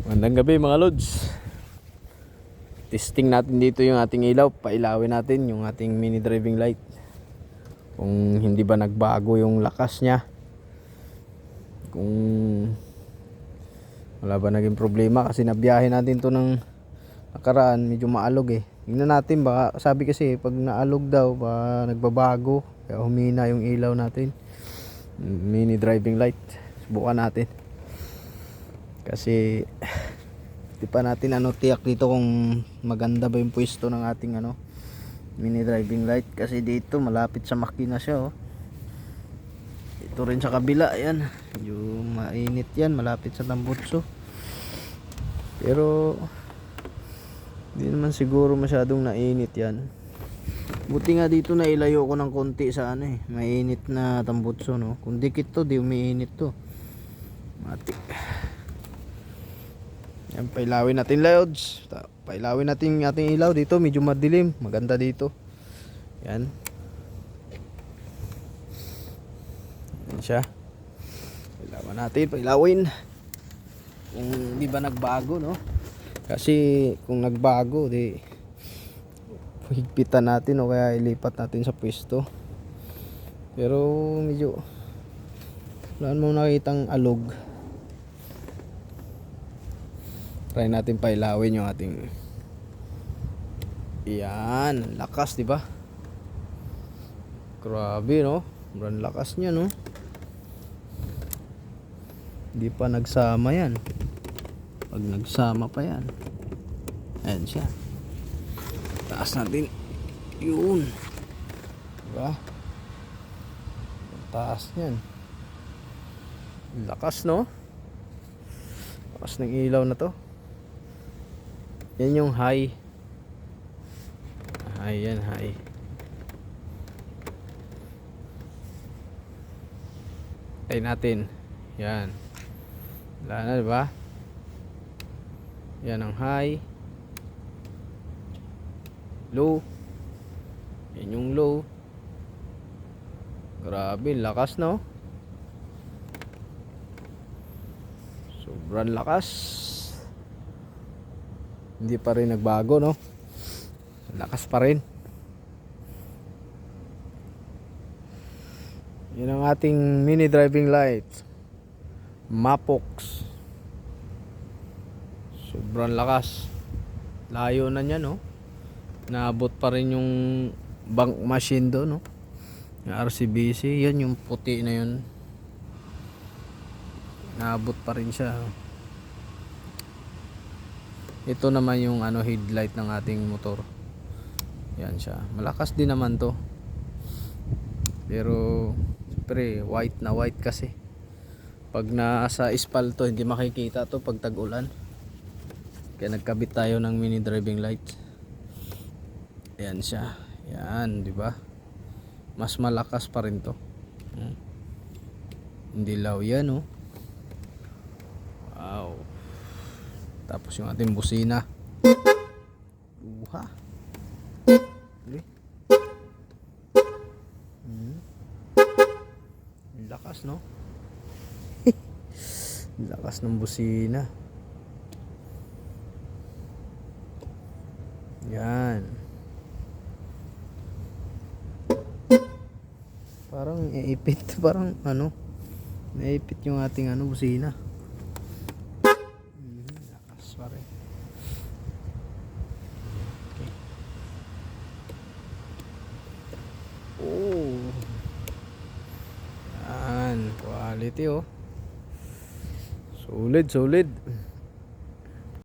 Magandang gabi mga lods. Testing natin dito yung ating ilaw. Pailawin natin yung ating mini driving light. Kung hindi ba nagbago yung lakas niya. Kung wala ba naging problema. Kasi nabiyahe natin to ng nakaraan. Medyo maalog eh. Tingnan natin baka sabi kasi pag naalog daw ba nagbabago. Kaya humina yung ilaw natin. Mini driving light. Subukan natin. Kasi di pa natin tiyak dito kung maganda ba yung pwesto ng ating mini driving light, kasi dito malapit sa makina siya ito rin sa kabila, ayan medyo mainit yan, malapit sa tambutso, pero di naman siguro masyadong nainit yan. Buti nga dito na ilayo ko ng konti sa mainit na tambutso, no? Kung dikit to di umiinit to, matik. Yan, pailawin natin loads. Pailawin natin yung ating ilaw dito. Medyo madilim. Maganda dito. Yan. Yan siya. Pailawan natin. Pailawin. Kung di ba nagbago, no? Kasi kung nagbago, di higpitan natin o kaya ilipat natin sa pwesto. Pero medyo wala mo nakitang alog. Try natin pailawin yung ating. Yan, lakas, di ba? Grabe, no? Sobrang lakas niya, no? Hindi pa nagsama yan. Pag nagsama pa yan. Ayan siya. Taas natin. Yun. Diba? Taas niyan. Lakas, no? Lakas ng ilaw na to. Yan yung high. Yan high. Try natin. Yan. Wala na, diba? Yan ang high. Low. Yan yung low. Grabe, lakas, no? Sobrang lakas. Hindi pa rin nagbago, no? Lakas pa rin. Yan ang ating mini driving light. Mapox. Sobrang lakas. Layo na niya, no? Naabot pa rin yung bank machine do, no? Yung RCBC. Yan yung puti na yun. Naabot pa rin siya. Ito naman yung headlight ng ating motor. Yan siya. Malakas din naman to. Pero siyempre white na white kasi. Pag nasa espalto hindi makikita to pag tag-ulan. Kaya nagkabit tayo ng mini driving light. Yan siya. Yan, di ba? Mas malakas pa rin to. Hindi law yan, oh. Wow. Tapos yung ating busina. Uha. Lakas, no? Lakas ng busina. Yan. Parang iipit. Parang naipit yung ating busina. Sorry. Okay. Oh. Yan, quality, oh. Solid, solid.